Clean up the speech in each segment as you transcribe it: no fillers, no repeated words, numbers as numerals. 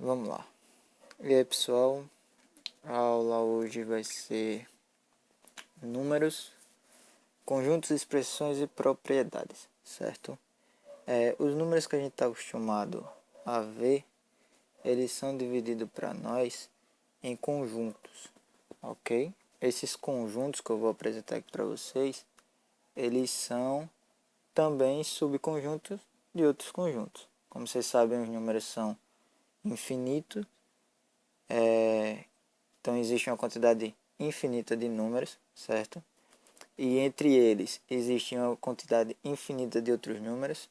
Vamos lá. E aí, pessoal, a aula hoje vai ser números, conjuntos, expressões e propriedades, certo? Os números que a gente está acostumado a ver, eles são divididos para nós em conjuntos, ok? Esses conjuntos que eu vou apresentar aqui para vocês, eles são também subconjuntos de outros conjuntos. Como vocês sabem, os números são infinitos, então existe uma quantidade infinita de números, certo? E entre eles existe uma quantidade infinita de outros números.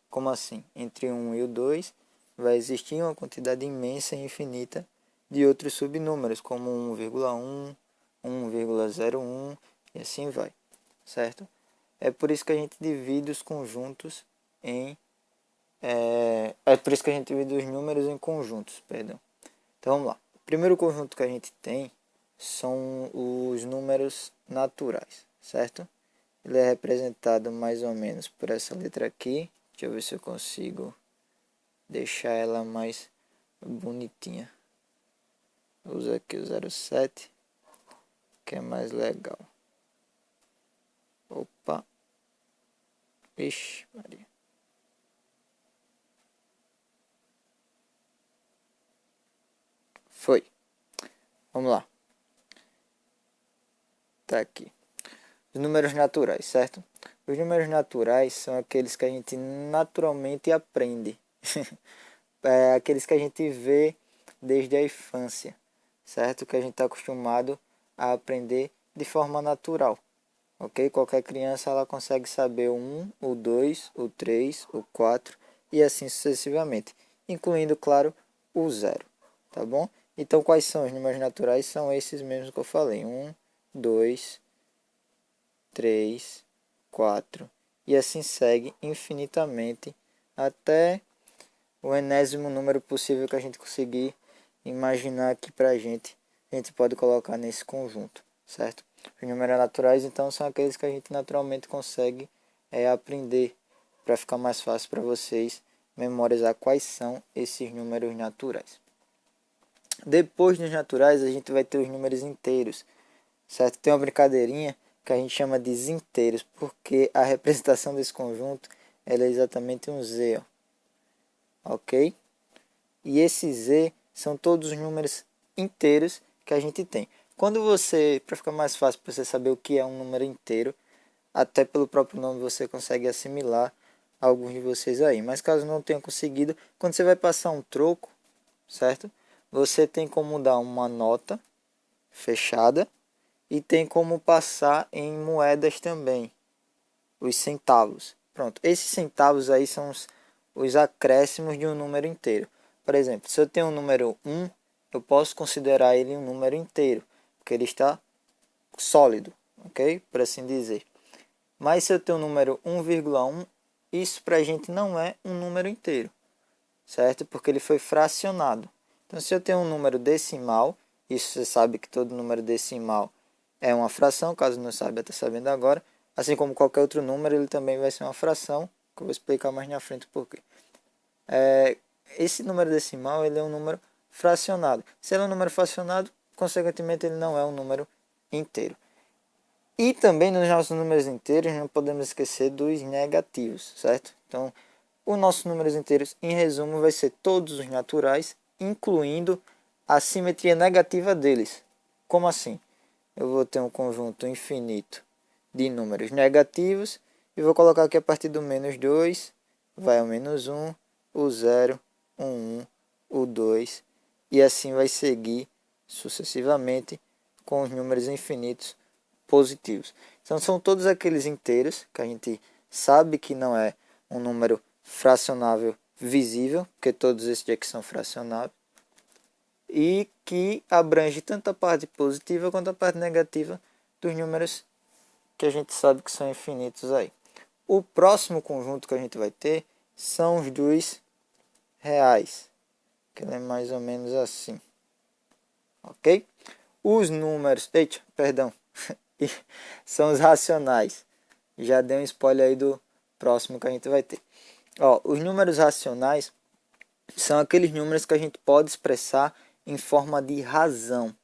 Como assim? Entre o 1 e o 2 vai existir uma quantidade imensa e infinita de outros subnúmeros, como 1,1, 1,01 e assim vai, certo? É por isso que a gente divide os conjuntos em... É por isso que a gente divide os números em conjuntos, perdão. Então vamos lá. O primeiro conjunto que a gente tem são os números naturais, certo? Ele é representado mais ou menos por essa letra aqui. Deixa eu ver se eu consigo deixar ela mais bonitinha. Vou usar aqui o 07, que é mais legal. Opa. Ixi, Maria. Foi. Vamos lá. Tá aqui. Os números naturais, certo? Os números naturais são aqueles que a gente naturalmente aprende. Aqueles que a gente vê desde a infância, certo? Que a gente está acostumado a aprender de forma natural, ok? Qualquer criança ela consegue saber o 1, o 2, o 3, o 4 e assim sucessivamente, incluindo, claro, o 0, tá bom? Então, quais são os números naturais? São esses mesmos que eu falei, 1, 2, 3, 4 e assim segue infinitamente até o enésimo número possível que a gente conseguir imaginar aqui para a gente pode colocar nesse conjunto, certo? Os números naturais, então, são aqueles que a gente naturalmente consegue aprender, para ficar mais fácil para vocês memorizar quais são esses números naturais. Depois dos naturais, a gente vai ter os números inteiros, certo? Tem uma brincadeirinha que a gente chama de zinteiros, porque a representação desse conjunto ela é exatamente um Z, ó. Ok? E esse Z são todos os números inteiros que a gente tem. Quando você, para ficar mais fácil para você saber o que é um número inteiro, até pelo próprio nome você consegue assimilar alguns de vocês aí. Mas caso não tenha conseguido, quando você vai passar um troco, certo? Você tem como dar uma nota fechada e tem como passar em moedas também, os centavos. Pronto, esses centavos aí são os acréscimos de um número inteiro. Por exemplo, se eu tenho um número 1, eu posso considerar ele um número inteiro, porque ele está sólido, ok? Por assim dizer. Mas se eu tenho um número 1,1, isso para a gente não é um número inteiro, certo? Porque ele foi fracionado. Então, se eu tenho um número decimal, isso você sabe que todo número decimal é uma fração, caso não saiba, está sabendo agora. Assim como qualquer outro número, ele também vai ser uma fração, que eu vou explicar mais na frente por quê. Esse número decimal ele é um número fracionado. Se ele é um número fracionado, consequentemente ele não é um número inteiro. E também nos nossos números inteiros não podemos esquecer dos negativos, certo? Então, os nossos números inteiros, em resumo, vai ser todos os naturais, incluindo a simetria negativa deles. Como assim? Eu vou ter um conjunto infinito de números negativos e vou colocar aqui a partir do menos 2, vai ao menos 1, o 0, o 1, o 2 e assim vai seguir sucessivamente com os números infinitos positivos. Então são todos aqueles inteiros que a gente sabe que não é um número fracionável visível, porque todos esses aqui são fracionáveis, e que abrange tanto a parte positiva quanto a parte negativa dos números que a gente sabe que são infinitos aí. O próximo conjunto que a gente vai ter são os dos reais, que ele é mais ou menos assim, ok? Os números, perdão, são os racionais. Já dei um spoiler aí do próximo que a gente vai ter. Ó, os números racionais são aqueles números que a gente pode expressar em forma de razão,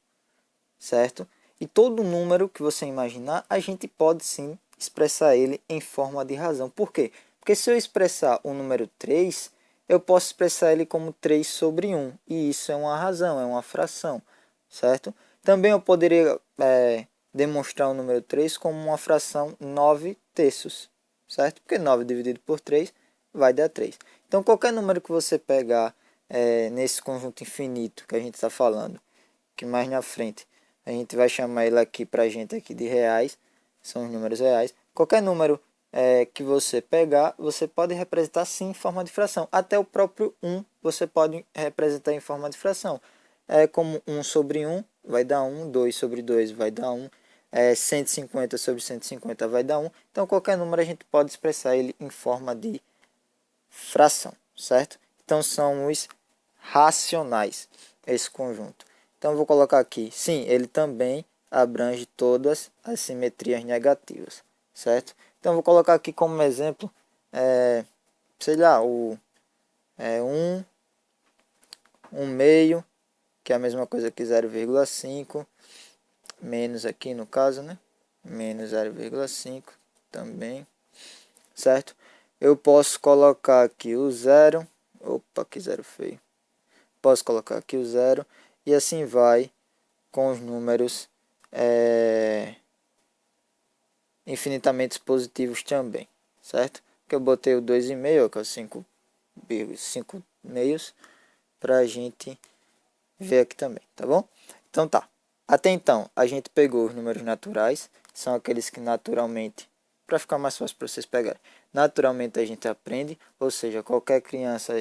certo? E todo número que você imaginar, a gente pode sim expressar ele em forma de razão. Por quê? Porque se eu expressar o número 3, eu posso expressar ele como 3 sobre 1. E isso é uma razão, é uma fração, certo? Também eu poderia demonstrar o número 3 como uma fração 9 terços, certo? Porque 9 dividido por 3 vai dar 3. Então, qualquer número que você pegar nesse conjunto infinito que a gente está falando, que mais na frente a gente vai chamar ele aqui para a gente aqui de reais, são os números reais. Qualquer número que você pegar, você pode representar sim em forma de fração. Até o próprio 1 você pode representar em forma de fração. Como 1 sobre 1 vai dar 1, 2 sobre 2 vai dar 1, 150 sobre 150 vai dar 1. Então qualquer número a gente pode expressar ele em forma de fração, certo? Então são os racionais, esse conjunto. Então vou colocar aqui, sim, ele também abrange todas as simetrias negativas, certo? Então vou colocar aqui como exemplo, sei lá, o 1 meio, que é a mesma coisa que 0,5, menos aqui no caso, né? Menos 0,5 também, certo? Eu posso colocar aqui o zero, opa, que zero feio. Posso colocar aqui o zero e assim vai com os números infinitamente positivos também, certo? Que eu botei o 2,5, que é o 5 meios, para a gente ver aqui também, tá bom? Então tá. Até então, a gente pegou os números naturais, são aqueles que naturalmente, para ficar mais fácil para vocês pegarem, naturalmente a gente aprende, ou seja, qualquer criança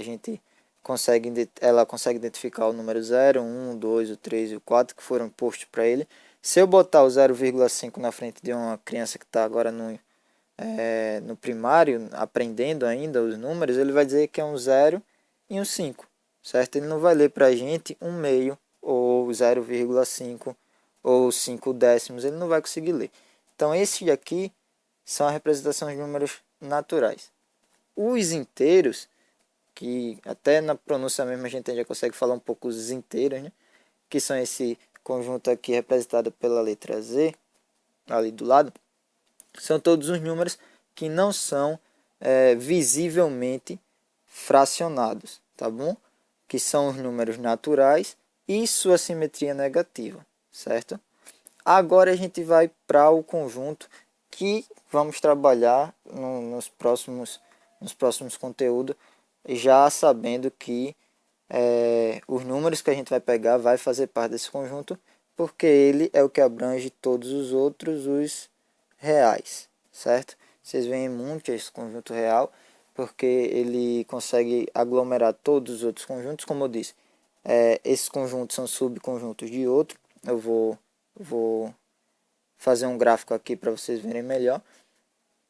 ela consegue identificar o número 0, 1, 2, o 3 e o 4 que foram postos para ele. Se eu botar o 0,5 na frente de uma criança que está agora no primário, aprendendo ainda os números, ele vai dizer que é um 0 e um 5, certo? Ele não vai ler para a gente um meio, ou 0,5, ou 5 décimos, ele não vai conseguir ler. Então, esses aqui são a representação de números naturais. Os inteiros, que até na pronúncia mesmo a gente já consegue falar um pouco os inteiros, né? Que são esse conjunto aqui representado pela letra Z, ali do lado, são todos os números que não são visivelmente fracionados, tá bom? Que são os números naturais e sua simetria negativa, certo? Agora a gente vai para o conjunto que vamos trabalhar nos próximos conteúdos, já sabendo que os números que a gente vai pegar vai fazer parte desse conjunto, porque ele é o que abrange todos os outros, os reais, certo? Vocês veem muito esse conjunto real, porque ele consegue aglomerar todos os outros conjuntos, como eu disse. Esses conjuntos são subconjuntos de outro. Eu vou fazer um gráfico aqui para vocês verem melhor.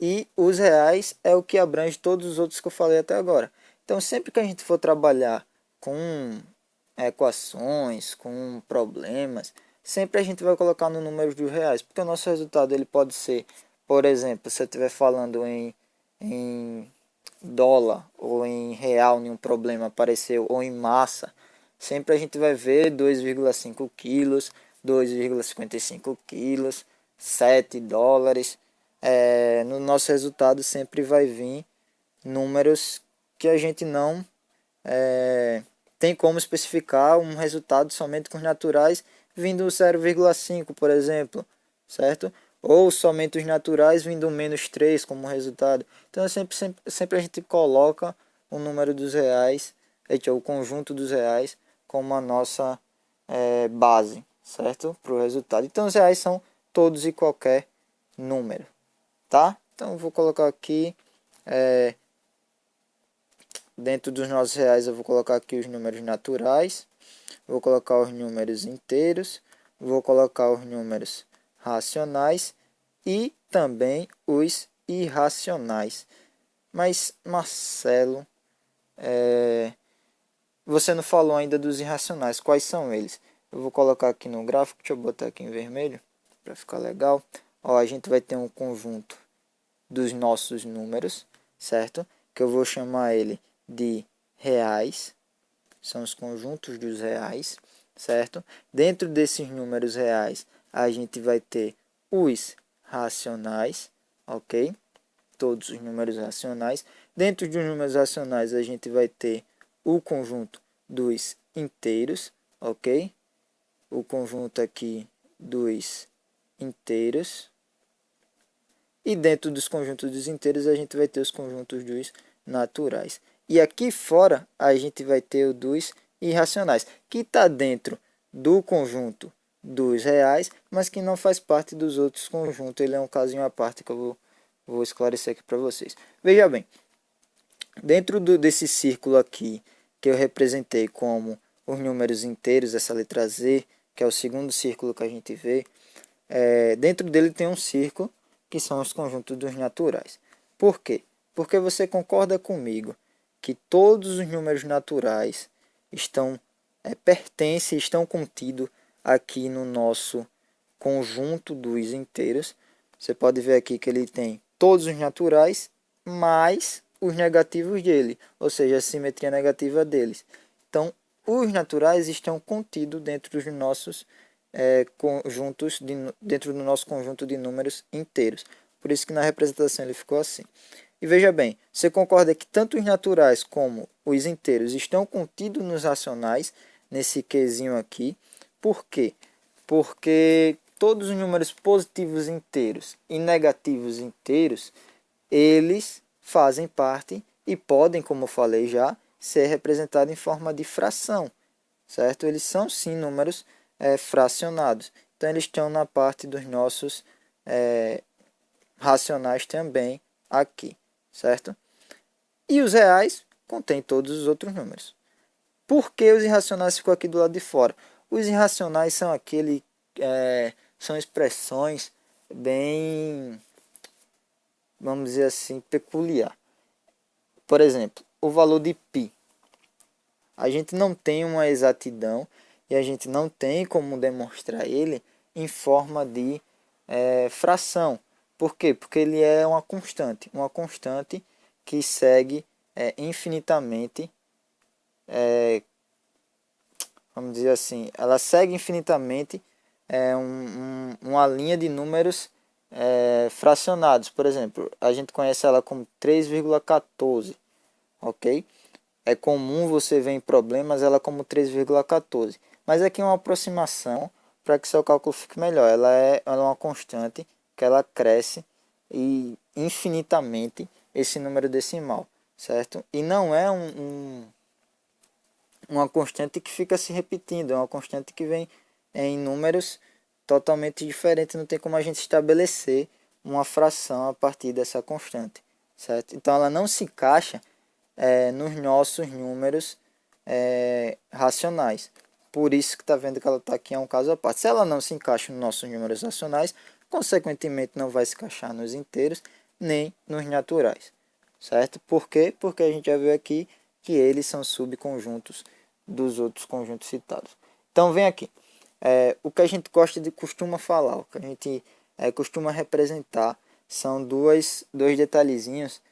E os reais é o que abrange todos os outros que eu falei até agora. Então, sempre que a gente for trabalhar com equações, com problemas, sempre a gente vai colocar no número dos reais, porque o nosso resultado ele pode ser, por exemplo, se eu estiver falando em dólar ou em real, nenhum problema apareceu, ou em massa, sempre a gente vai ver 2,5 quilos, 2,55 quilos, 7 dólares. No nosso resultado sempre vai vir números que a gente não tem como especificar um resultado somente com os naturais vindo 0,5, por exemplo, certo? Ou somente os naturais vindo menos 3 como resultado. Então sempre a gente coloca o número dos reais, o conjunto dos reais como a nossa base, certo? Para o resultado. Então os reais são todos e qualquer número, tá? Então vou colocar aqui dentro dos nossos reais eu vou colocar aqui os números naturais, vou colocar os números inteiros, vou colocar os números racionais e também os irracionais. Mas Marcelo, você não falou ainda dos irracionais, quais são eles? Eu vou colocar aqui no gráfico, deixa eu botar aqui em vermelho para ficar legal. Ó, a gente vai ter um conjunto dos nossos números, certo? Que eu vou chamar ele de reais, são os conjuntos dos reais, certo? Dentro desses números reais, a gente vai ter os racionais, ok? Todos os números racionais. Dentro dos números racionais, a gente vai ter o conjunto dos inteiros, ok? O conjunto aqui dos inteiros. E dentro dos conjuntos dos inteiros, a gente vai ter os conjuntos dos naturais. E aqui fora, a gente vai ter o dos irracionais, que está dentro do conjunto dos reais, mas que não faz parte dos outros conjuntos. Ele é um casinho à parte que eu vou esclarecer aqui para vocês. Veja bem, dentro desse círculo aqui, que eu representei como os números inteiros, essa letra Z, que é o segundo círculo que a gente vê, dentro dele tem um círculo, que são os conjuntos dos naturais. Por quê? Porque você concorda comigo que todos os números naturais pertencem, estão contidos aqui no nosso conjunto dos inteiros. Você pode ver aqui que ele tem todos os naturais mais os negativos dele, ou seja, a simetria negativa deles. Então, os naturais estão contidos dentro dos nossos conjuntos, dentro do nosso conjunto de números inteiros. Por isso que na representação ele ficou assim. E veja bem, você concorda que tanto os naturais como os inteiros estão contidos nos racionais, nesse quezinho aqui. Por quê? Porque todos os números positivos inteiros e negativos inteiros, eles fazem parte e podem, como eu falei já, ser representados em forma de fração, certo? Eles são sim números fracionados. Então eles estão na parte dos nossos racionais também aqui, certo? E os reais contêm todos os outros números. Por que os irracionais ficam aqui do lado de fora? Os irracionais são são expressões bem, vamos dizer assim, peculiar. Por exemplo, o valor de π. A gente não tem uma exatidão e a gente não tem como demonstrar ele em forma de fração. Por quê? Porque ele é uma constante que segue infinitamente, vamos dizer assim, ela segue infinitamente uma linha de números fracionados. Por exemplo, a gente conhece ela como 3,14, ok? É comum você ver em problemas ela como 3,14, mas aqui é uma aproximação para que seu cálculo fique melhor. Ela é uma constante que ela cresce e infinitamente esse número decimal, certo? E não é uma constante que fica se repetindo, é uma constante que vem em números totalmente diferentes, não tem como a gente estabelecer uma fração a partir dessa constante, certo? Então ela não se encaixa nos nossos números racionais. Por isso que está vendo que ela está aqui é um caso à parte. Se ela não se encaixa nos nossos números racionais, consequentemente não vai se encaixar nos inteiros nem nos naturais, certo? Por quê? Porque a gente já viu aqui que eles são subconjuntos dos outros conjuntos citados. Então vem aqui. O que a gente costuma falar, o que a gente costuma representar são dois detalhezinhos,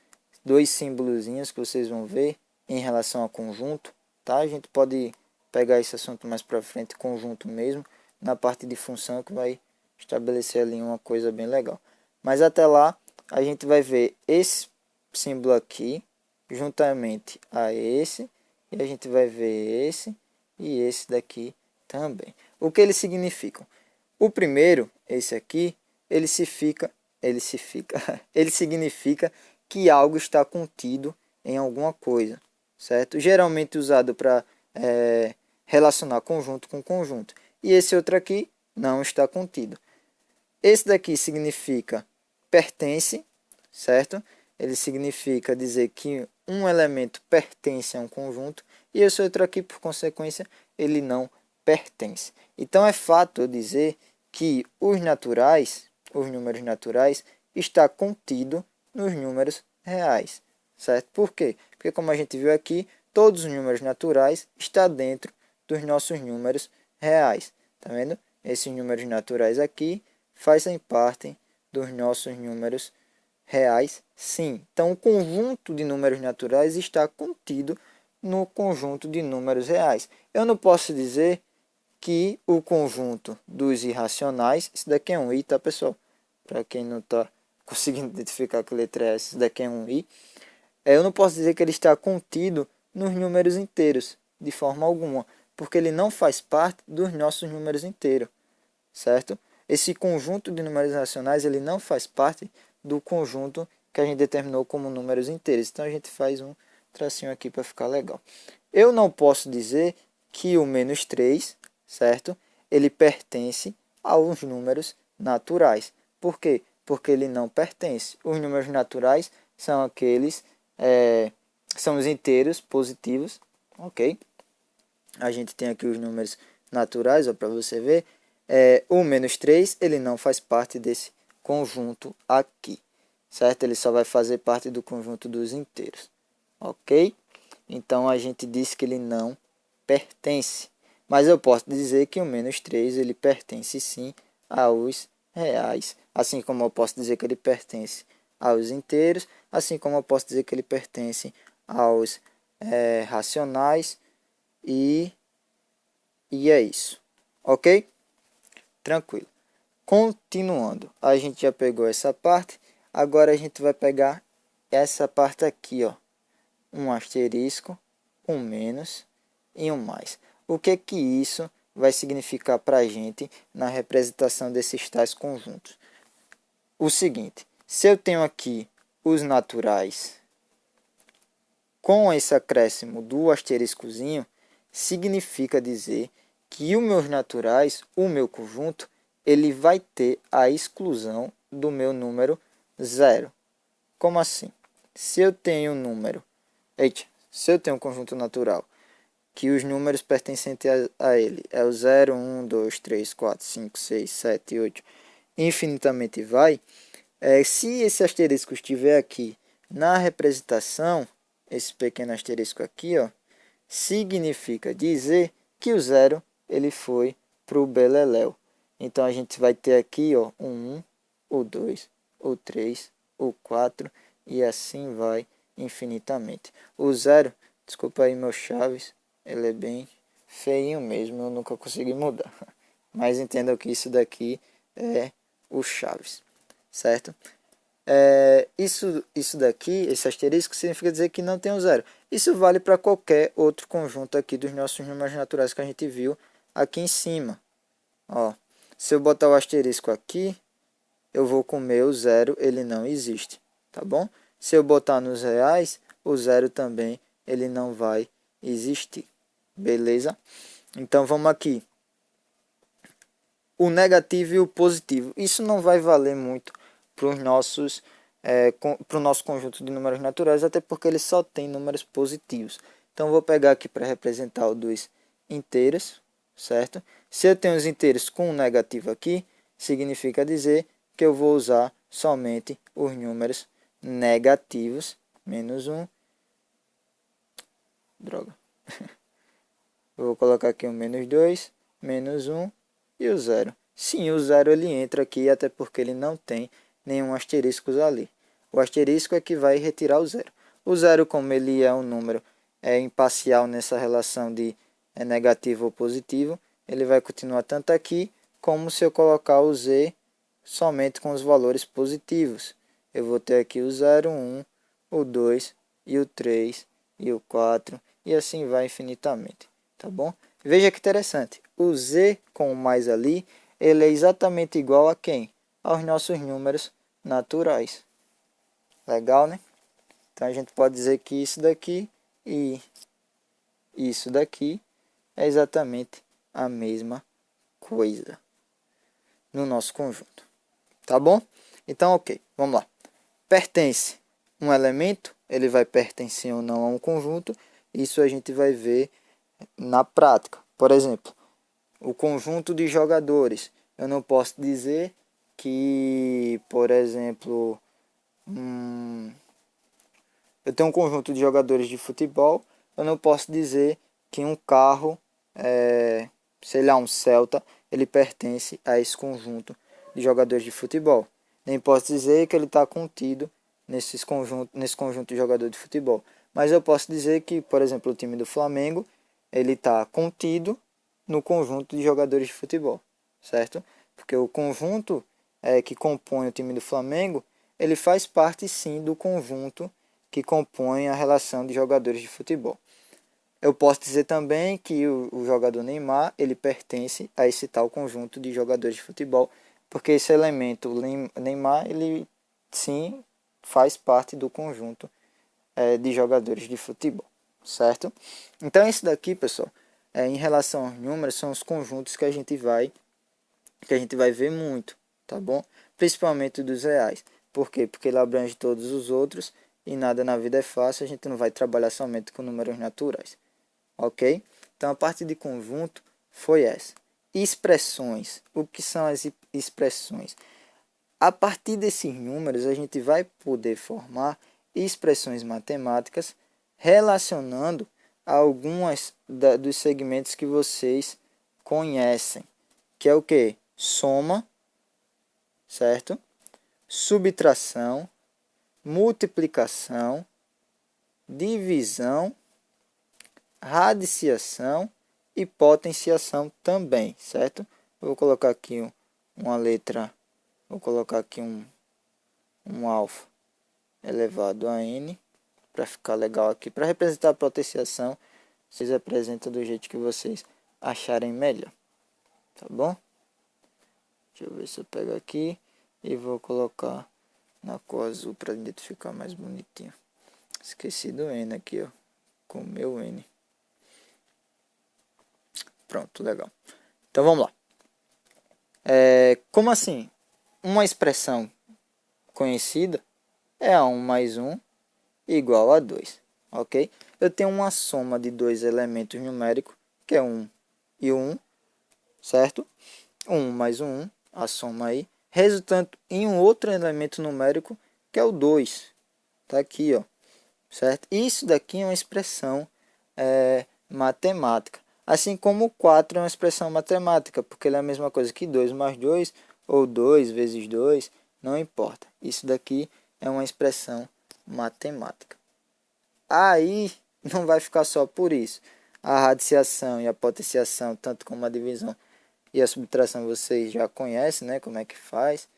dois símbolozinhos que vocês vão ver em relação a conjunto, tá? A gente pode pegar esse assunto mais para frente, conjunto mesmo, na parte de função que vai estabelecer ali uma coisa bem legal. Mas até lá, a gente vai ver esse símbolo aqui, juntamente a esse, e a gente vai ver esse e esse daqui também. O que eles significam? O primeiro, esse aqui, ele significa que algo está contido em alguma coisa, certo? Geralmente usado para relacionar conjunto com conjunto. E esse outro aqui não está contido. Esse daqui significa pertence, certo? Ele significa dizer que um elemento pertence a um conjunto. E esse outro aqui, por consequência, ele não pertence. Então é fato eu dizer que os números naturais, está contido nos números reais, certo? Por quê? Porque como a gente viu aqui, todos os números naturais estão dentro dos nossos números reais, tá vendo? Esses números naturais aqui fazem parte dos nossos números reais, sim. Então, o conjunto de números naturais está contido no conjunto de números reais. Eu não posso dizer que o conjunto dos irracionais, isso daqui é um i, tá, pessoal? Para quem não está conseguindo identificar que letra é essa, isso daqui é um i. Eu não posso dizer que ele está contido nos números inteiros, de forma alguma, porque ele não faz parte dos nossos números inteiros, certo? Esse conjunto de números racionais, ele não faz parte do conjunto que a gente determinou como números inteiros. Então, a gente faz um tracinho aqui para ficar legal. Eu não posso dizer que o menos 3, certo? Ele pertence aos números naturais. Por quê? Porque ele não pertence. Os números naturais são aqueles, são os inteiros positivos, ok? A gente tem aqui os números naturais, para você ver. O menos 3, ele não faz parte desse conjunto aqui, certo? Ele só vai fazer parte do conjunto dos inteiros, ok? Então, a gente diz que ele não pertence. Mas eu posso dizer que o menos 3, ele pertence sim aos reais. Assim como eu posso dizer que ele pertence aos inteiros, assim como eu posso dizer que ele pertence aos racionais e é isso, ok? Tranquilo. Continuando, a gente já pegou essa parte, agora a gente vai pegar essa parte aqui, ó. Um asterisco, um menos e um mais. O que que isso vai significar para a gente na representação desses tais conjuntos? O seguinte, se eu tenho aqui os naturais com esse acréscimo do asteriscozinho, significa dizer que os meus naturais, o meu conjunto, ele vai ter a exclusão do meu número zero. Como assim? Se eu tenho um número, se eu tenho um conjunto natural que os números pertencentes a ele é o 0, 1, 2, 3, 4, 5, 6, 7, 8, infinitamente vai, se esse asterisco estiver aqui na representação, esse pequeno asterisco aqui, ó, significa dizer que o zero ele foi para o beleléu. Então, a gente vai ter aqui ó, o 1, o 2, o 3, o 4 e assim vai infinitamente. O zero, desculpa aí meu Chaves, ele é bem feinho mesmo, eu nunca consegui mudar. Mas entendam que isso daqui é o Chaves, certo? Isso daqui, esse asterisco, significa dizer que não tem um zero. Isso vale para qualquer outro conjunto aqui dos nossos números naturais que a gente viu aqui em cima. Ó, se eu botar o asterisco aqui, eu vou comer o zero, ele não existe, tá bom? Se eu botar nos reais, o zero também, ele não vai existir, beleza? Então, vamos aqui. O negativo e o positivo. Isso não vai valer muito para os nossos para o nosso conjunto de números naturais, até porque ele só tem números positivos. Então, vou pegar aqui para representar o dos inteiros, certo? Se eu tenho os inteiros com um negativo aqui, significa dizer que eu vou usar somente os números negativos, menos 1. Droga. Eu vou colocar aqui o menos 2, menos 1 e o 0. Sim, o 0 ele entra aqui, até porque ele não tem nenhum asterisco ali. O asterisco é que vai retirar o 0. O 0, como ele é um número imparcial nessa relação de negativo ou positivo, ele vai continuar tanto aqui, como se eu colocar o z somente com os valores positivos. Eu vou ter aqui o 0, 1, o 2 e o 3 e o 4 e assim vai infinitamente, tá bom? Veja que interessante, o z com o mais ali, ele é exatamente igual a quem? Aos nossos números naturais. Legal, né? Então a gente pode dizer que isso daqui e isso daqui é exatamente a mesma coisa no nosso conjunto. Tá bom? Então, ok, vamos lá. Pertence um elemento, ele vai pertencer ou não a um conjunto. Isso a gente vai ver na prática. Por exemplo, o conjunto de jogadores. Eu não posso dizer que, por exemplo, eu tenho um conjunto de jogadores de futebol. Eu não posso dizer que um carro, sei lá, um Celta, ele pertence a esse conjunto de jogadores de futebol. Nem posso dizer que ele está contido nesse conjunto de jogadores de futebol. Mas eu posso dizer que, por exemplo, o time do Flamengo, ele está contido no conjunto de jogadores de futebol, certo? Porque o conjunto que compõe o time do Flamengo, ele faz parte sim do conjunto que compõe a relação de jogadores de futebol. Eu posso dizer também que o jogador Neymar, ele pertence a esse tal conjunto de jogadores de futebol, porque esse elemento Neymar, ele sim faz parte do conjunto de jogadores de futebol, certo? Então esse daqui, pessoal, em relação aos números, são os conjuntos que a gente vai ver muito, tá bom? Principalmente dos reais. Por quê? Porque ele abrange todos os outros e nada na vida é fácil, a gente não vai trabalhar somente com números naturais, ok? Então a parte de conjunto foi essa. Expressões. O que são as expressões? A partir desses números, a gente vai poder formar expressões matemáticas relacionando algumas dos segmentos que vocês conhecem, que é o que? Soma, certo? Subtração, multiplicação, divisão, radiciação e potenciação também, certo? Eu vou colocar aqui uma letra, vou colocar aqui um alfa elevado a n, para ficar legal aqui. Para representar a potenciação, vocês representam do jeito que vocês acharem melhor, tá bom? Deixa eu ver se eu pego aqui e vou colocar na cor azul para identificar mais bonitinho. Esqueci do N aqui, ó, com o meu N. Pronto, legal. Então vamos lá. Como assim? Uma expressão conhecida é a 1 mais 1 igual a 2, ok? Eu tenho uma soma de dois elementos numéricos, que é 1 e 1, certo? 1 mais 1, a soma aí, resultando em um outro elemento numérico, que é o 2. Tá aqui, ó, certo? Isso daqui é uma expressão matemática. Assim como o 4 é uma expressão matemática, porque ele é a mesma coisa que 2 mais 2, ou 2 vezes 2, não importa. Isso daqui é uma expressão matemática. Aí não vai ficar só por isso. A radiciação e a potenciação, tanto como a divisão e a subtração, vocês já conhecem, né? Como é que faz.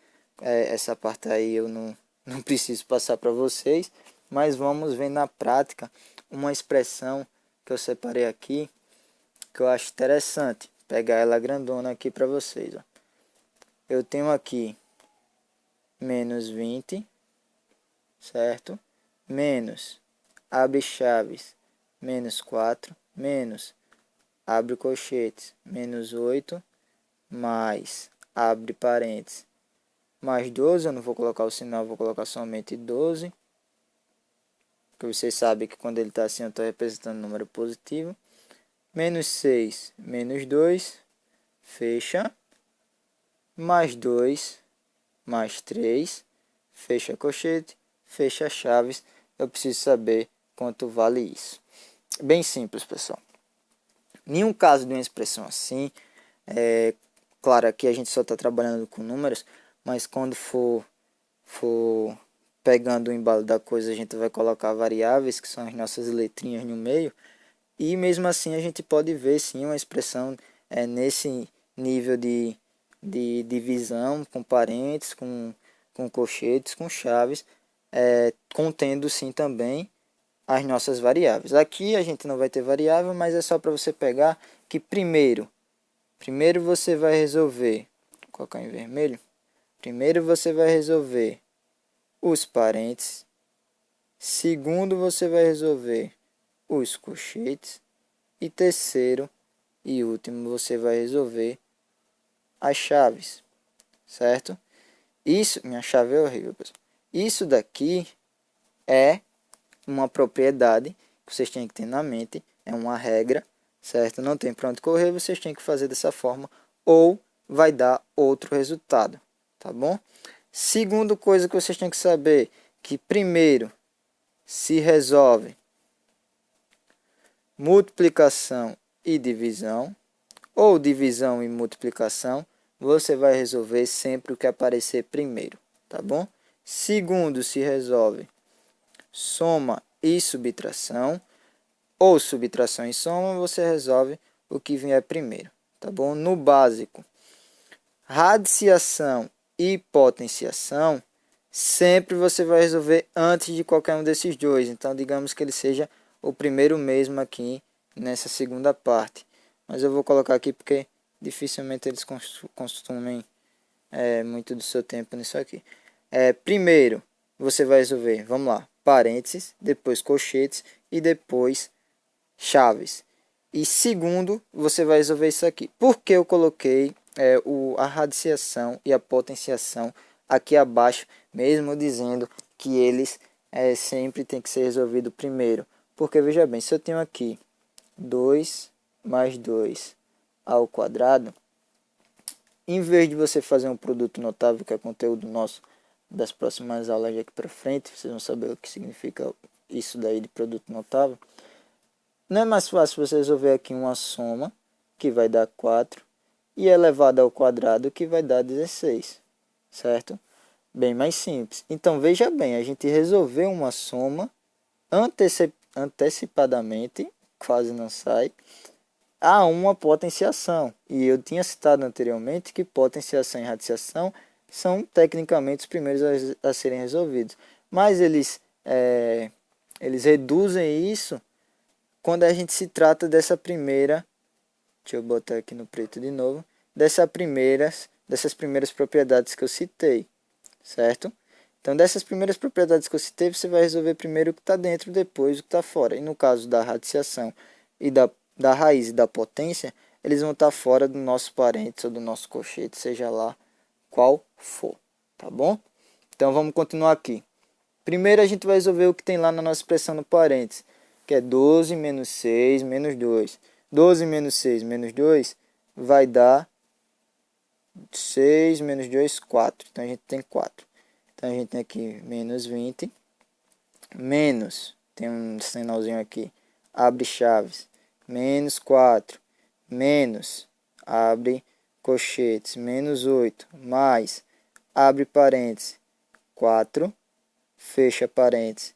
Essa parte aí eu não preciso passar para vocês, mas vamos ver na prática uma expressão que eu separei aqui, que eu acho interessante. Pegar ela grandona aqui para vocês. Ó. Eu tenho aqui menos 20, certo? Menos, abre chaves, menos 4, menos, abre colchetes, menos 8, mais, abre parênteses, mais 12, eu não vou colocar o sinal, vou colocar somente 12, porque vocês sabem que quando ele está assim eu estou representando um número positivo, menos 6, menos 2, fecha, mais 2, mais 3, fecha colchete, fecha chaves, eu preciso saber quanto vale isso. Bem simples, pessoal. Nenhum caso de uma expressão assim, claro, aqui a gente só está trabalhando com números, mas quando for pegando o embalo da coisa, a gente vai colocar variáveis, que são as nossas letrinhas no meio, e mesmo assim a gente pode ver sim uma expressão nesse nível de divisão, com parênteses, com colchetes, com chaves, contendo sim também as nossas variáveis. Aqui a gente não vai ter variável, mas é só para você pegar que primeiro você vai resolver, vou colocar em vermelho, primeiro você vai resolver os parênteses, segundo você vai resolver os colchetes e terceiro e último você vai resolver as chaves, certo? Isso, minha chave é horrível, pessoal. Isso daqui é uma propriedade que vocês têm que ter na mente, é uma regra, certo? Não tem para onde correr, vocês têm que fazer dessa forma ou vai dar outro resultado, tá bom? Segunda coisa que vocês têm que saber, que primeiro se resolve multiplicação e divisão, ou divisão e multiplicação, você vai resolver sempre o que aparecer primeiro, tá bom? Segundo se resolve soma e subtração, ou subtração e soma, você resolve o que vier primeiro, tá bom? No básico, radiciação e potenciação, sempre você vai resolver antes de qualquer um desses dois. Então, digamos que ele seja o primeiro mesmo aqui nessa segunda parte. Mas eu vou colocar aqui porque dificilmente eles consumem muito do seu tempo nisso aqui. Primeiro, você vai resolver, vamos lá, parênteses, depois colchetes e depois chaves. E segundo, você vai resolver isso aqui. Por que eu coloquei a radiciação e a potenciação aqui abaixo, mesmo dizendo que eles sempre tem que ser resolvido primeiro? Porque, veja bem, se eu tenho aqui 2 mais 2 ao quadrado, em vez de você fazer um produto notável, que é conteúdo nosso das próximas aulas daqui para frente, vocês vão saber o que significa isso daí de produto notável. Não é mais fácil você resolver aqui uma soma, que vai dar 4, e elevado ao quadrado, que vai dar 16, certo? Bem mais simples. Então, veja bem, a gente resolveu uma soma antecipadamente, quase não sai, a uma potenciação. E eu tinha citado anteriormente que potenciação e radiciação são tecnicamente os primeiros a serem resolvidos. Mas eles reduzem isso quando a gente se trata dessa primeira, deixa eu botar aqui no preto de novo, dessas primeiras propriedades que eu citei, certo? Então, dessas primeiras propriedades que eu citei, você vai resolver primeiro o que está dentro, depois o que está fora. E no caso da radiciação e da raiz e da potência, eles vão estar fora do nosso parênteses ou do nosso colchete, seja lá qual for, tá bom? Então, vamos continuar aqui. Primeiro, a gente vai resolver o que tem lá na nossa expressão no parênteses, que é 12 menos 6 menos 2. 12 menos 6 menos 2 vai dar 6 menos 2, 4. Então, a gente tem 4. Então, a gente tem aqui menos 20, menos, tem um sinalzinho aqui, abre chaves, menos 4, menos, abre colchetes, menos 8, mais, abre parênteses, 4, fecha parênteses,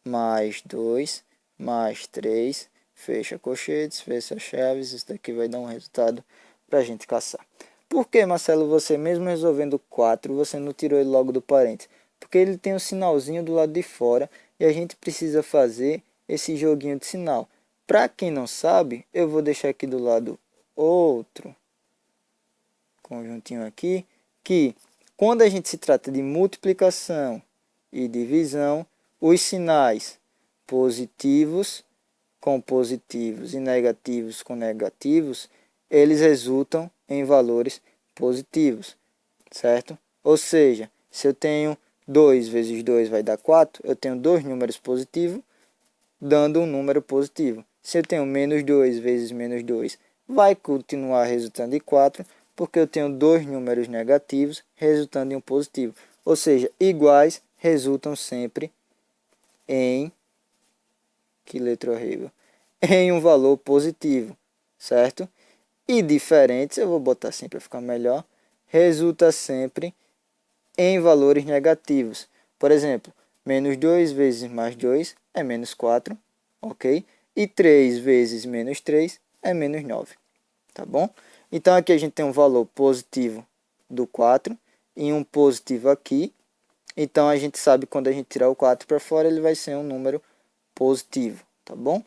mais 2, mais 3, fecha colchetes, fecha chaves. Isso daqui vai dar um resultado para a gente caçar. Por que, Marcelo, você mesmo resolvendo 4, você não tirou ele logo do parênteses? Porque ele tem um sinalzinho do lado de fora e a gente precisa fazer esse joguinho de sinal. Para quem não sabe, eu vou deixar aqui do lado outro conjuntinho aqui, que quando a gente se trata de multiplicação e divisão, os sinais positivos com positivos e negativos com negativos, eles resultam em valores positivos, certo? Ou seja, se eu tenho 2 vezes 2 vai dar 4, eu tenho dois números positivos dando um número positivo. Se eu tenho menos 2 vezes menos 2, vai continuar resultando em 4, porque eu tenho dois números negativos resultando em um positivo. Ou seja, iguais resultam sempre em... Que letra horrível. Em um valor positivo, certo? E diferentes, eu vou botar assim para ficar melhor, resulta sempre em valores negativos. Por exemplo, menos 2 vezes mais 2 é menos 4, ok? E 3 vezes menos 3 é menos 9, tá bom? Então aqui a gente tem um valor positivo do 4 e um positivo aqui. Então a gente sabe que quando a gente tirar o 4 para fora, ele vai ser um número positivo, tá bom?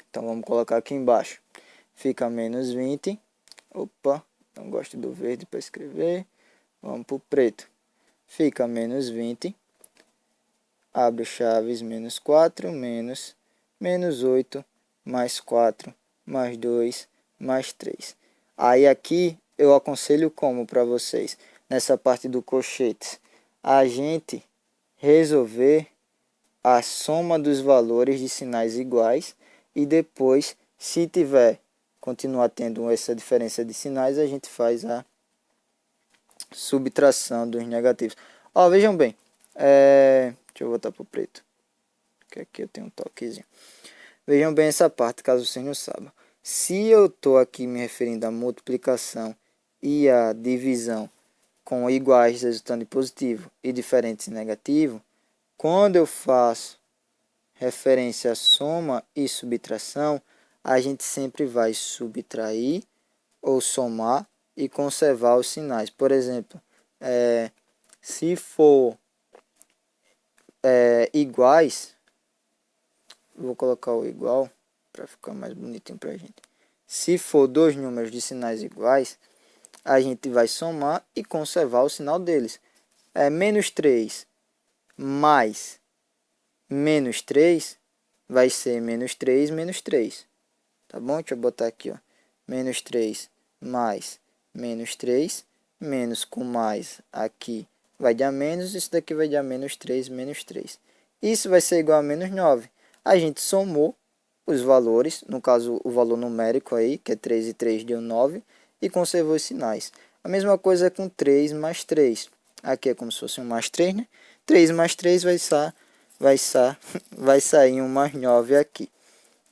Então vamos colocar aqui embaixo. Fica menos 20. Opa, não gosto do verde para escrever. Vamos para o preto. Fica menos 20. Abre chaves, menos 4, menos 8, mais 4, mais 2, mais 3. Aí aqui eu aconselho como para vocês, nessa parte do colchetes, a gente resolver a soma dos valores de sinais iguais e depois, se tiver, continuar tendo essa diferença de sinais, a gente faz a subtração dos negativos. Ó, vejam bem, deixa eu voltar para o preto, que aqui eu tenho um toquezinho. Vejam bem essa parte, caso vocês não saibam. Se eu estou aqui me referindo à multiplicação e à divisão com iguais resultando em positivo e diferentes em negativo, quando eu faço referência a soma e subtração, a gente sempre vai subtrair ou somar e conservar os sinais. Por exemplo, se for iguais, vou colocar o igual para ficar mais bonitinho para a gente. Se for dois números de sinais iguais, a gente vai somar e conservar o sinal deles. Menos 3 mais menos 3 vai ser menos 3 menos 3. Tá bom? Deixa eu botar aqui, ó. Menos 3 mais menos 3. Menos com mais aqui vai dar menos. Isso daqui vai dar menos 3 menos 3. Isso vai ser igual a menos 9. A gente somou os valores, no caso o valor numérico aí, que é 3 e 3 deu 9, e conservou os sinais. A mesma coisa com 3 mais 3. Aqui é como se fosse um mais 3, né? 3 mais 3 vai sair um mais 9 aqui.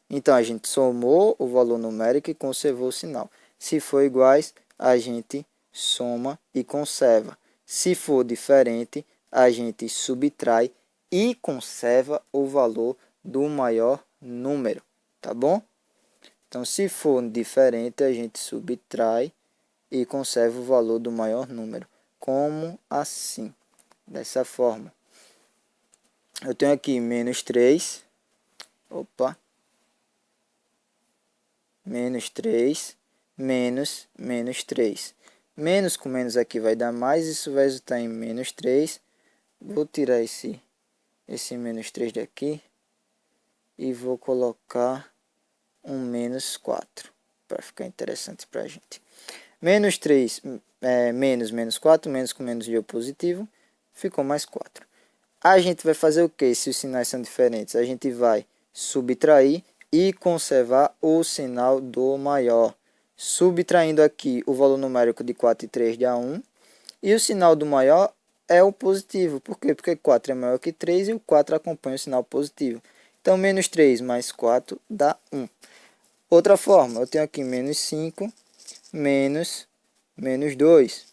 Então, a gente somou o valor numérico e conservou o sinal. Se for iguais, a gente soma e conserva. Se for diferente, a gente subtrai e conserva o valor do maior número, tá bom? Então, se for diferente, a gente subtrai e conserva o valor do maior número. Como assim? Dessa forma. Eu tenho aqui menos 3. Menos 3, menos 3. Menos com menos aqui vai dar mais, isso vai resultar em menos 3. Vou tirar esse menos 3 daqui e vou colocar um menos 4, para ficar interessante para a gente. Menos 3, menos 4, menos com menos deu positivo, ficou mais 4. A gente vai fazer o que se os sinais são diferentes? A gente vai subtrair e conservar o sinal do maior. Subtraindo aqui o valor numérico de 4 e 3 dá 1. E o sinal do maior é o positivo. Por quê? Porque 4 é maior que 3 e o 4 acompanha o sinal positivo. Então, menos 3 mais 4 dá 1. Outra forma, eu tenho aqui menos 5 menos 2.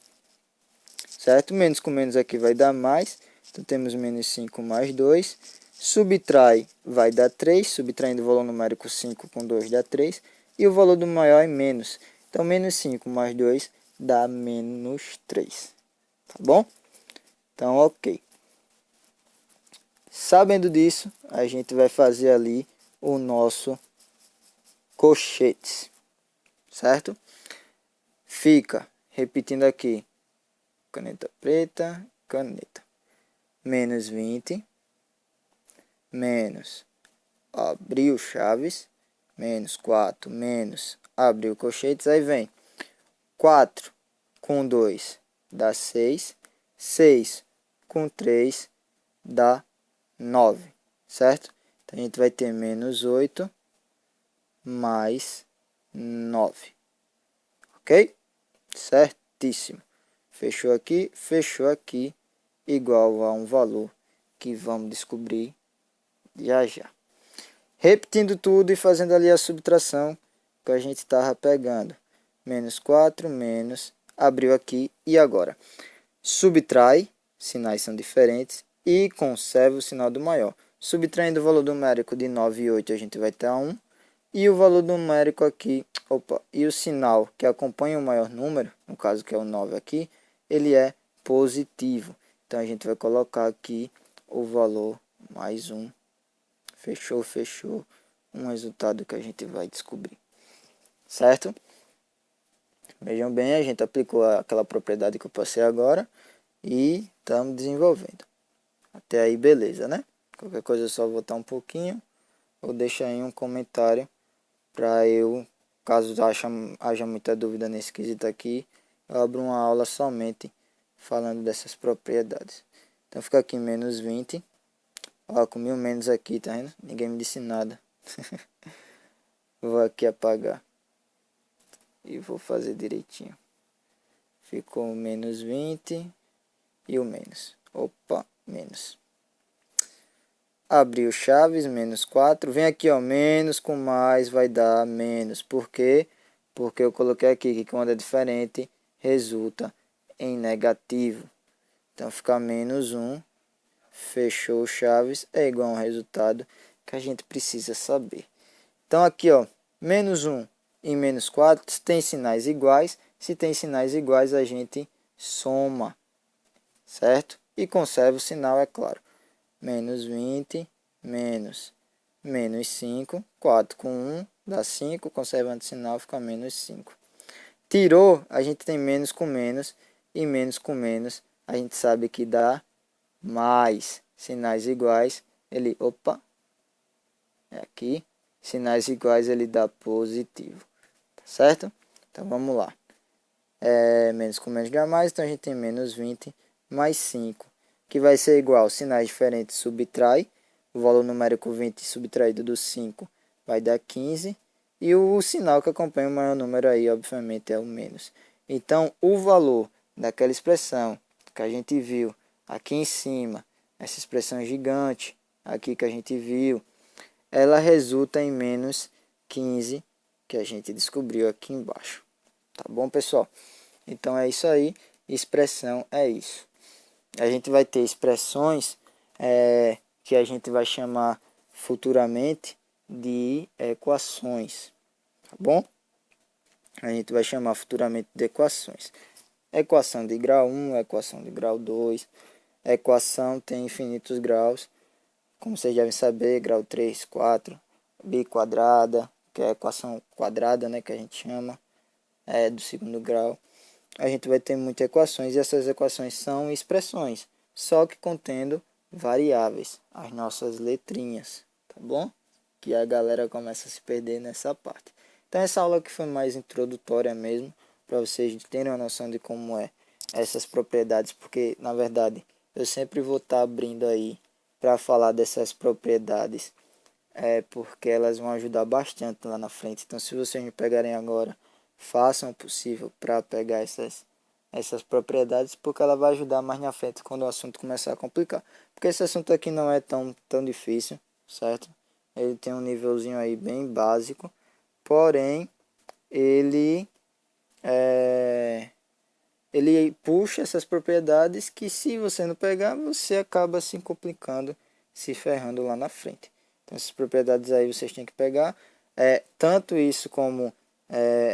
Certo? Menos com menos aqui vai dar mais. Então, temos menos 5 mais 2. Subtrai vai dar 3. Subtraindo o valor numérico 5 com 2 dá 3. E o valor do maior é menos. Então, menos 5 mais 2 dá menos 3. Tá bom? Então, ok. Sabendo disso, a gente vai fazer ali o nosso colchetes. Certo? Fica, repetindo aqui. Caneta preta, caneta. Menos 20. Menos abriu chaves. Menos 4. Menos abriu colchetes. Aí vem 4 com 2 dá 6. 6 com 3 dá 9. Certo? Então, a gente vai ter menos 8 mais 9. Ok? Certíssimo. Fechou aqui, igual a um valor que vamos descobrir já já. Repetindo tudo e fazendo ali a subtração que a gente estava pegando. Menos 4, menos, abriu aqui e agora. Subtrai, sinais são diferentes, e conserva o sinal do maior. Subtraindo o valor numérico de 9 e 8, a gente vai ter 1. E o valor numérico aqui, e o sinal que acompanha o maior número, no caso que é o 9 aqui, ele é positivo. Então, a gente vai colocar aqui o valor mais 1. Fechou. Um resultado que a gente vai descobrir. Certo? Vejam bem, a gente aplicou aquela propriedade que eu passei agora e estamos desenvolvendo. Até aí, beleza, né? Qualquer coisa é só voltar um pouquinho ou deixar aí um comentário para eu, caso haja muita dúvida nesse quesito aqui, eu abro uma aula somente falando dessas propriedades. Então fica aqui menos 20. Ó, comi um menos aqui, tá vendo? Ninguém me disse nada. Vou aqui apagar. E vou fazer direitinho. Ficou menos 20 e o menos. Menos. Abriu chaves, menos 4. Vem aqui, ó, menos com mais vai dar menos. Por quê? Porque eu coloquei aqui que quando é diferente, resulta em negativo. Então, fica menos 1. Fechou chaves, é igual a um resultado que a gente precisa saber. Então aqui, ó, menos 1 e menos 4 tem sinais iguais. Se tem sinais iguais, a gente soma, certo? E conserva o sinal, é claro. Menos 20, menos 5, 4 com 1 dá 5, conservando o sinal fica menos 5. Tirou, a gente tem menos com menos, e menos com menos, a gente sabe que dá mais. Sinais iguais, ele, opa, é aqui, sinais iguais ele dá positivo, tá certo? Então vamos lá. Menos com menos dá mais, então a gente tem menos 20 mais 5, que vai ser igual, sinais diferentes subtrai, o valor numérico 20 subtraído do 5 vai dar 15, e o sinal que acompanha o maior número aí, obviamente, é o menos. Então, o valor daquela expressão que a gente viu aqui em cima, essa expressão gigante aqui que a gente viu, ela resulta em menos 15, que a gente descobriu aqui embaixo. Tá bom, pessoal? Então, é isso aí. Expressão é isso. A gente vai ter expressões que a gente vai chamar futuramente de equações, tá bom? A gente vai chamar futuramente de equações. Equação de grau 1, equação de grau 2. Equação tem infinitos graus, como vocês devem saber, grau 3, 4, biquadrada, que é a equação quadrada, né, que a gente chama, do segundo grau. A gente vai ter muitas equações e essas equações são expressões, só que contendo variáveis, as nossas letrinhas, tá bom? Que a galera começa a se perder nessa parte. Então essa aula aqui foi mais introdutória mesmo, para vocês terem uma noção de como é essas propriedades, porque na verdade eu sempre vou estar abrindo aí para falar dessas propriedades, porque elas vão ajudar bastante lá na frente. Então se vocês me pegarem agora, façam o possível para pegar essas propriedades, porque ela vai ajudar mais na frente quando o assunto começar a complicar. Porque esse assunto aqui não é tão difícil, certo? Ele tem um nívelzinho aí bem básico, porém ele ele puxa essas propriedades que, se você não pegar, você acaba se complicando, se ferrando lá na frente. Então essas propriedades aí vocês têm que pegar, tanto isso como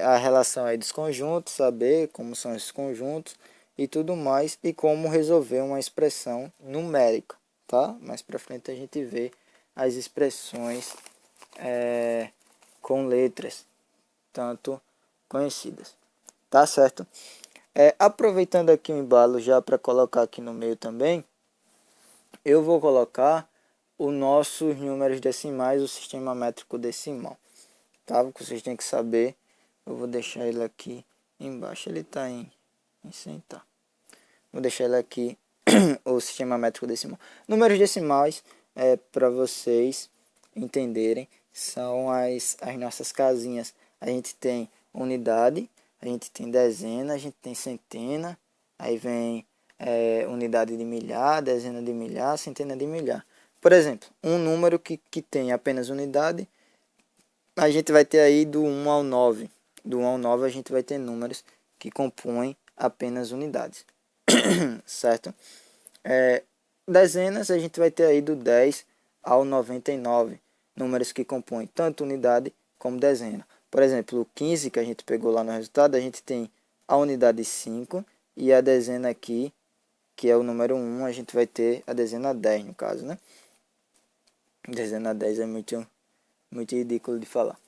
a relação aí dos conjuntos, saber como são esses conjuntos e tudo mais, e como resolver uma expressão numérica, tá? Mais para frente a gente vê as expressões com letras, tanto conhecidas, tá certo? Aproveitando aqui o embalo já para colocar aqui no meio também, eu vou colocar os nossos números decimais, o sistema métrico decimal, tá? Que vocês têm que saber. Eu vou deixar ele aqui embaixo, ele está em sentar. Vou deixar ele aqui, o sistema métrico decimal. Números decimais, para vocês entenderem, são as nossas casinhas. A gente tem unidade, a gente tem dezena, a gente tem centena, aí vem unidade de milhar, dezena de milhar, centena de milhar. Por exemplo, um número que tem apenas unidade, a gente vai ter aí do 1 ao 9. Do 1 ao 9 a gente vai ter números que compõem apenas unidades, certo? Dezenas a gente vai ter aí do 10 ao 99, números que compõem tanto unidade como dezena. Por exemplo, o 15 que a gente pegou lá no resultado, a gente tem a unidade 5 e a dezena aqui, que é o número 1, a gente vai ter a dezena 10 no caso, né? Dezena 10 é muito ridículo de falar.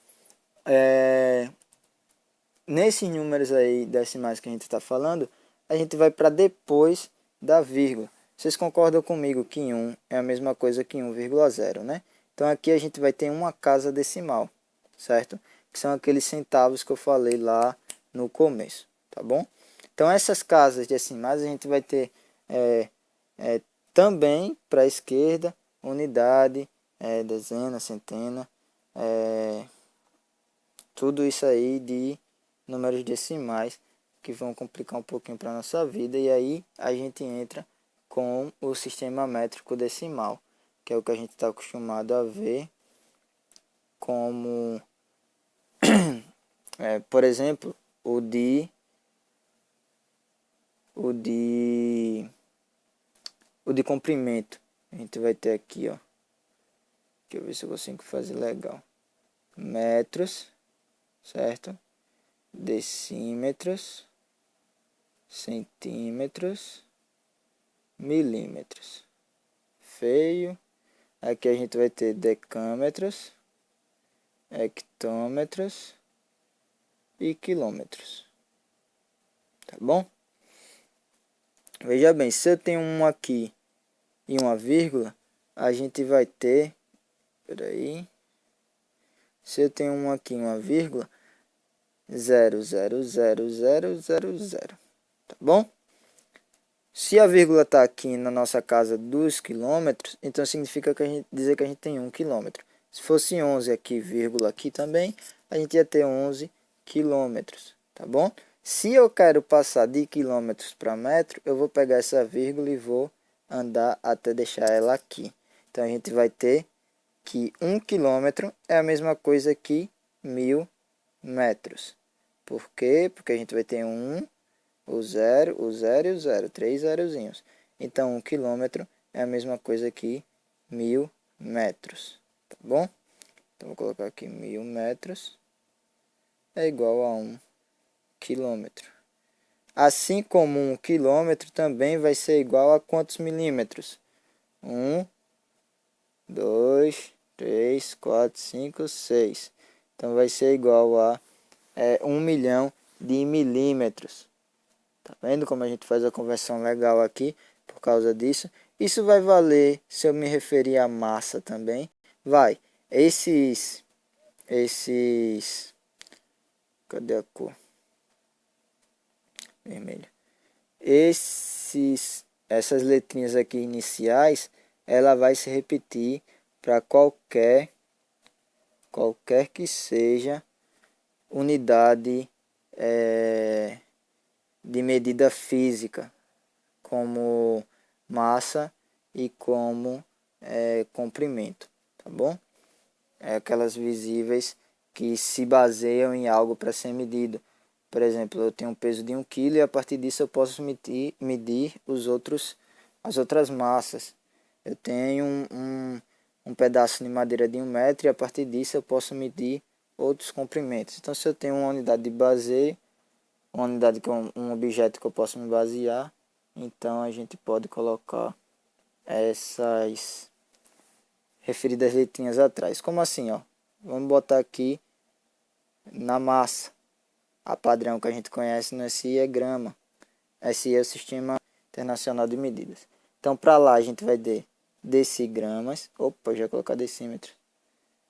Nesses números aí decimais que a gente está falando, a gente vai para depois da vírgula. Vocês concordam comigo que 1 é a mesma coisa que 1,0, né? Então aqui a gente vai ter uma casa decimal, certo? Que são aqueles centavos que eu falei lá no começo, tá bom? Então essas casas decimais a gente vai ter também para a esquerda, unidade, dezena, centena, tudo isso aí de números decimais que vão complicar um pouquinho para a nossa vida, e aí a gente entra com o sistema métrico decimal, que é o que a gente está acostumado a ver como, por exemplo, o de comprimento. A gente vai ter aqui, ó, Deixa eu ver se eu consigo fazer legal. Metros, certo? Decímetros, centímetros, milímetros. Feio. Aqui a gente vai ter decâmetros, hectômetros e quilômetros. Tá bom? Veja bem, se eu tenho um aqui e uma vírgula, a gente vai ter... Peraí. Se eu tenho um aqui e uma vírgula, 0,00000, tá bom? Se a vírgula está aqui na nossa casa 2 quilômetros, então significa que a gente dizer que a gente tem 1 quilômetro. Se fosse 11 aqui, vírgula aqui também, a gente ia ter 11 quilômetros, tá bom? Se eu quero passar de quilômetros para metro, eu vou pegar essa vírgula e vou andar até deixar ela aqui. Então a gente vai ter que 1 quilômetro é a mesma coisa que 1000 metros. Por quê? Porque a gente vai ter o zero e o zero, 3 zerozinhos. Então 1 quilômetro é a mesma coisa que 1000 metros, tá bom? Então vou colocar aqui 1000 metros é igual a 1 quilômetro. Assim como 1 quilômetro também vai ser igual a quantos milímetros? 1, 2, 3, 4, 5, 6. Então vai ser igual a 1 milhão de milímetros. Tá vendo como a gente faz a conversão legal aqui por causa disso? Isso vai valer se eu me referir à massa também. Vai. Cadê a cor? Vermelho. Essas letrinhas aqui iniciais, ela vai se repetir para qualquer que seja unidade de medida física, como massa e como comprimento, tá bom? Aquelas visíveis que se baseiam em algo para ser medido. Por exemplo, eu tenho um peso de 1 kg e a partir disso eu posso medir as outras massas. Eu tenho um pedaço de madeira de 1 metro e a partir disso eu posso medir outros comprimentos. Então, se eu tenho uma unidade de baseio, uma unidade com um objeto que eu posso me basear, então a gente pode colocar essas referidas letrinhas atrás. Como assim, ó? Vamos botar aqui na massa. A padrão que a gente conhece no SI é grama. SI é o Sistema Internacional de Medidas. Então, para lá a gente vai ter decigramas. Opa, já colocar decímetro.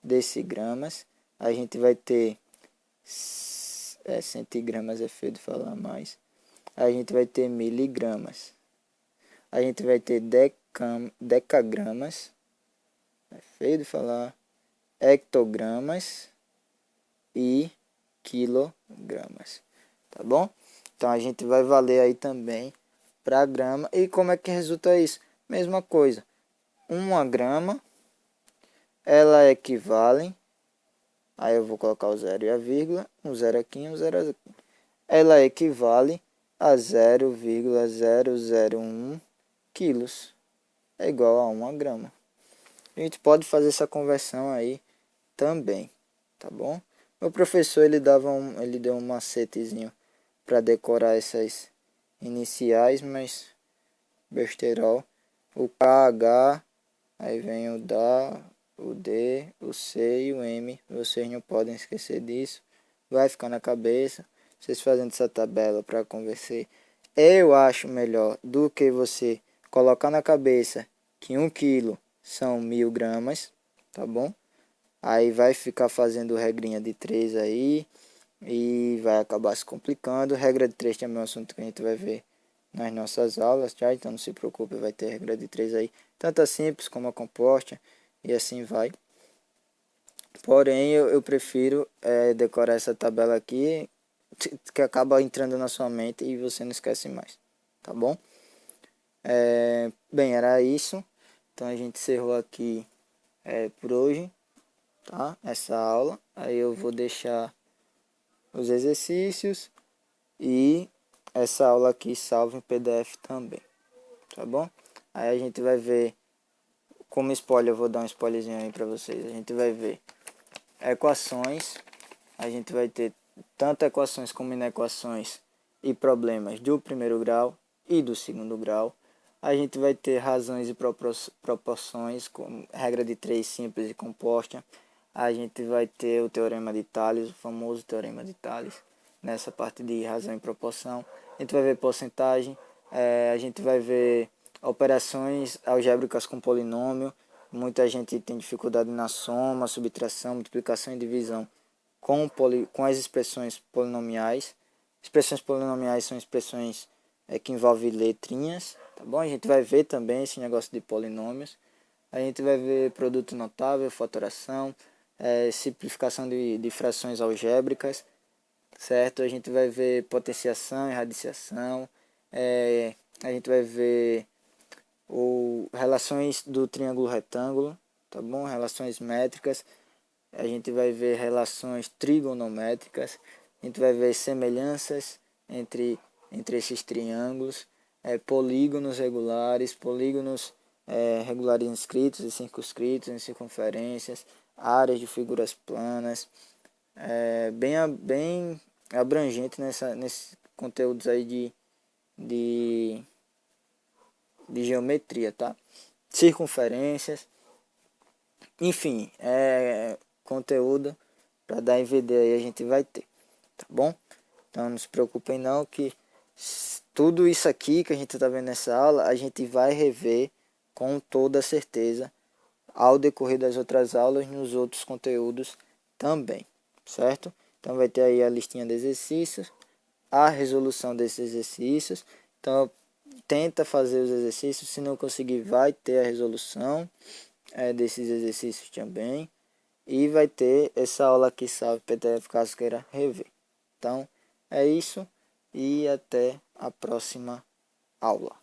Decigramas. A gente vai ter centigramas, é feio de falar mais. A gente vai ter miligramas. A gente vai ter decagramas. É feio de falar. Hectogramas e quilogramas, tá bom? Então a gente vai valer aí também para grama. E como é que resulta isso? Mesma coisa, 1 grama, ela equivale, aí eu vou colocar o zero e a vírgula, um zero aqui, um zero aqui. Ela equivale a 0,001 quilos, é igual a 1 grama. A gente pode fazer essa conversão aí também, tá bom? Meu professor ele deu um macetezinho para decorar essas iniciais, mas besterol. O KH, aí vem o DA, o D, o C e o M. Vocês não podem esquecer disso. Vai ficar na cabeça. Vocês fazendo essa tabela para conversar, eu acho melhor do que você colocar na cabeça que 1 quilo são 1000 gramas, tá bom? Aí vai ficar fazendo regrinha de 3 aí e vai acabar se complicando. Regra de 3 também é um assunto que a gente vai ver nas nossas aulas, tá? Então não se preocupe, vai ter regra de 3 aí, tanto a simples como a composta e assim vai. Porém, eu prefiro decorar essa tabela aqui que acaba entrando na sua mente e você não esquece mais, tá bom? Bem, era isso. Então a gente encerrou aqui por hoje, tá? Essa aula. Aí eu vou deixar os exercícios e essa aula aqui salva em PDF também, tá bom? Aí a gente vai ver como spoiler, eu vou dar um spoilerzinho aí para vocês. A gente vai ver equações, a gente vai ter tanto equações como inequações e problemas do primeiro grau e do segundo grau. A gente vai ter razões e proporções, com regra de 3 simples e composta. A gente vai ter o teorema de Tales, o famoso teorema de Tales, nessa parte de razão e proporção. A gente vai ver porcentagem, a gente vai ver operações algébricas com polinômio. Muita gente tem dificuldade na soma, subtração, multiplicação e divisão com as expressões polinomiais. Expressões polinomiais são expressões que envolvem letrinhas, tá bom? A gente vai ver também esse negócio de polinômios. A gente vai ver produto notável, fatoração, simplificação de frações algébricas, certo? A gente vai ver potenciação e radiciação, a gente vai ver relações do triângulo retângulo, tá bom? Relações métricas, a gente vai ver relações trigonométricas, a gente vai ver semelhanças entre esses triângulos, polígonos regulares, polígonos regulares inscritos e circunscritos em circunferências, áreas de figuras planas, bem abrangente nesses conteúdos aí de geometria, tá? Circunferências, enfim, conteúdo para dar EVD aí a gente vai ter, tá bom? Então não se preocupem não que tudo isso aqui que a gente está vendo nessa aula, a gente vai rever com toda certeza ao decorrer das outras aulas nos outros conteúdos também, certo? Então vai ter aí a listinha de exercícios, a resolução desses exercícios. Então tenta fazer os exercícios, se não conseguir vai ter a resolução desses exercícios também. E vai ter essa aula aqui, salve PDF, caso queira rever. Então é isso e até a próxima aula.